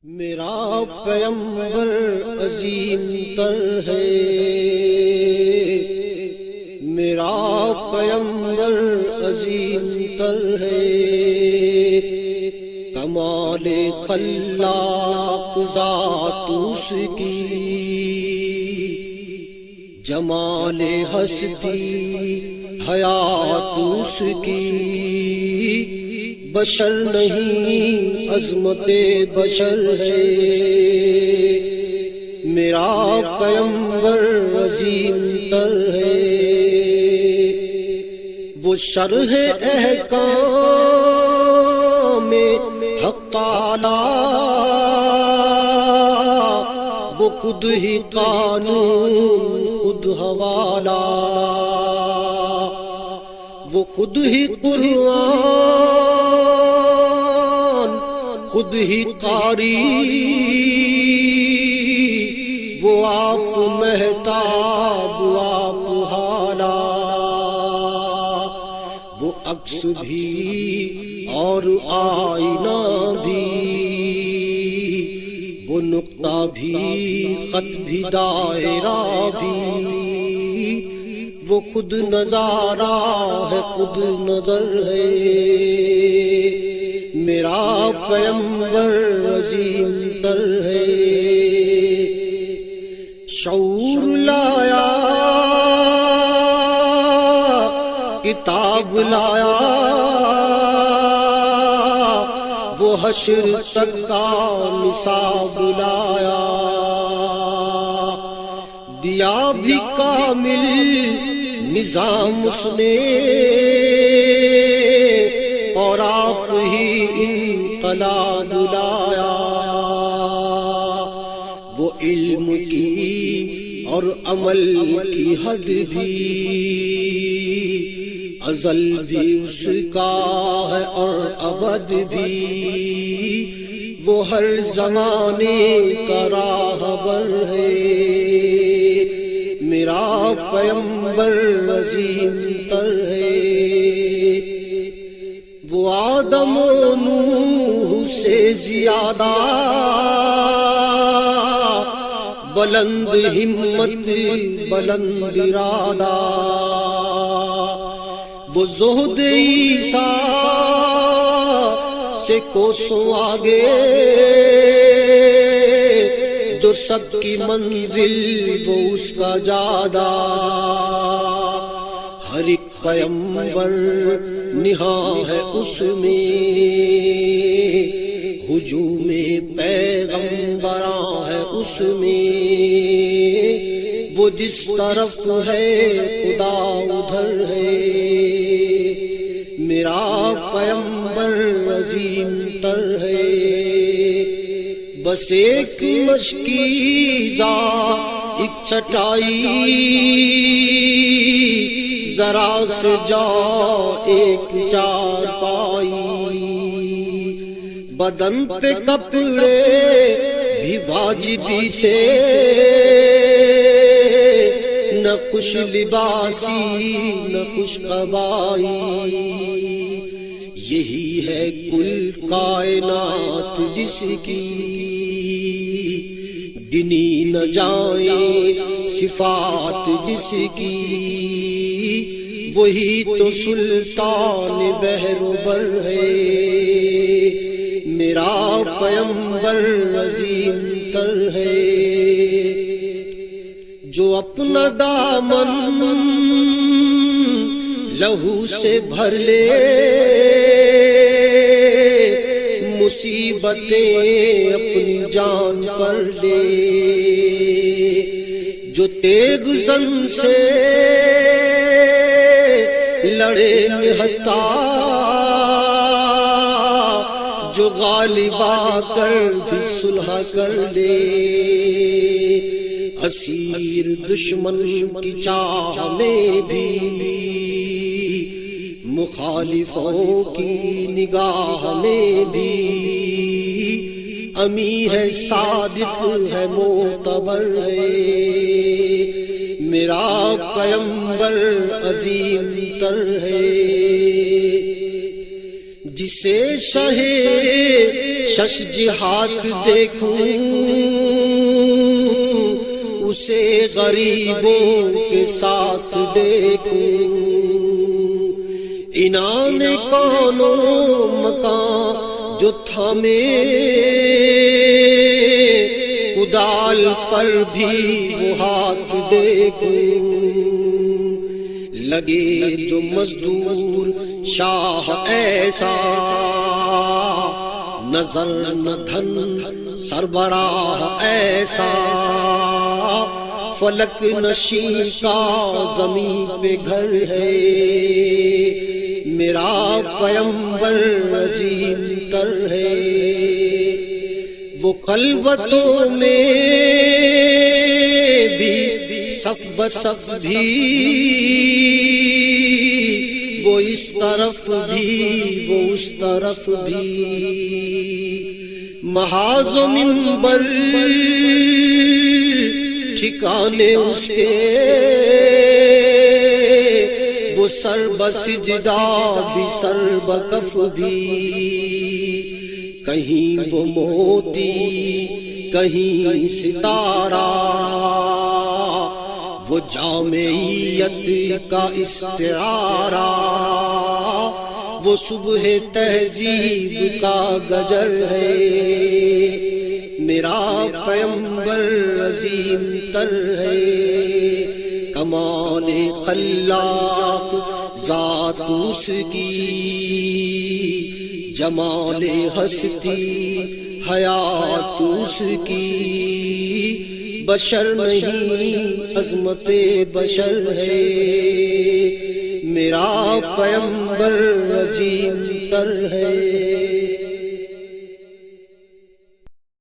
میرا پیغمبر عظیم تر ہے، میرا پیغمبر عظیم تر ہے، کمال خلاق ذات اس کی، جمال ہستی حیات اس کی، بشر نہیں عظمت بشر ہے، میرا پیغمبر عظیم تر ہے، وہ شرح احکام حق تعالی، وہ خود ہی قانون خود حوالہ، وہ خود ہی قرآن خود ہی قاری، وہ آپ مہتاب آپ حالا، وہ عکس بھی اور آئینہ بھی، وہ نقطہ بھی خط بھی دائرہ بھی، وہ خود نظارہ ہے خود نظر ہے، میرا پیغمبر عظیم تر ہے، شعور لایا کتاب لایا، وہ حشر تک کا نصاب لایا، دیا بھی کامل نظام اس نے، اور آپ ہی انقلاب لایا، وہ علم کی اور عمل کی حد بھی ازل بھی اس کا ہے اور ابد بھی، وہ ہر زمانے کا راہبر ہے، میرا پیغمبر عظیم تر ہے، وہ آدم و نوح سے زیادہ بلند ہمت بلند ارادہ، وہ زہد عیسیٰ سے کوسوں آگے، جو سب کی منزل وہ اس کا جادہ، ہر ایک پیغمبر نہاں ہے اس میں، ہجوم پیغمبراں ہے اس میں، وہ جس طرف ہے خدا ادھر ہے، میرا پیغمبر عظیم تر ہے، بس ایک مشکیزہ ایک چٹائی، ذرا سے جا ایک چار پائی، بدن پہ کپڑے بھی واجبی سے، نہ خوش لباسی نہ خوش قبائی، یہی ہے کل کائنات جس کی، گنی نہ جائیں صفات جس کی، وہی تو سلطان بحر و بر ہے، میرا پیغمبر عظیم تر ہے، جو اپنا دامن لہو سے بھر لے، مصیبتیں اپنی جان پر لے، جو تیغ زن سے لڑے نہتا، جو غالب آ کر بھی صلح کر لے، اسیر دشمن کی چاہ میں بھی، مخالفوں کی نگاہ میں بھی، امی ہے صادق ہے معتبر ہے، میرا پیغمبر عظیم تر ہے، جسے شہ شش جہات دیکھوں اسے غریبوں کے ساتھ دیکھوں انعام کون و مکان جو تھامے کدال پر بھی وہ ہاتھ دیکھوں لگے جو مزدور شاہ ایسا نظر نہ دھن سربراہ ایسا فلک نشین کا زمین پہ گھر ہے میرا پیمبر عظیم تر ہے وہ خلوتوں میں بھی صف بصف بھی وہ اس طرف بھی وہ اس طرف بھی محاذ و منبر ٹھکانے اس کے وہ سر بسجدہ بھی سر بکف بھی کہیں وہ موتی کہیں ستارہ وہ جامعیت کا استعارہ وہ صبح تہذیب کا گجر ہے میرا پیمبر عظیم تر ہے کمال خلاق ذات اس کی جمال ہستی حیات اس کی بشر نہیں عظمت بشر ہے میرا پیمبر عظیم تر ہے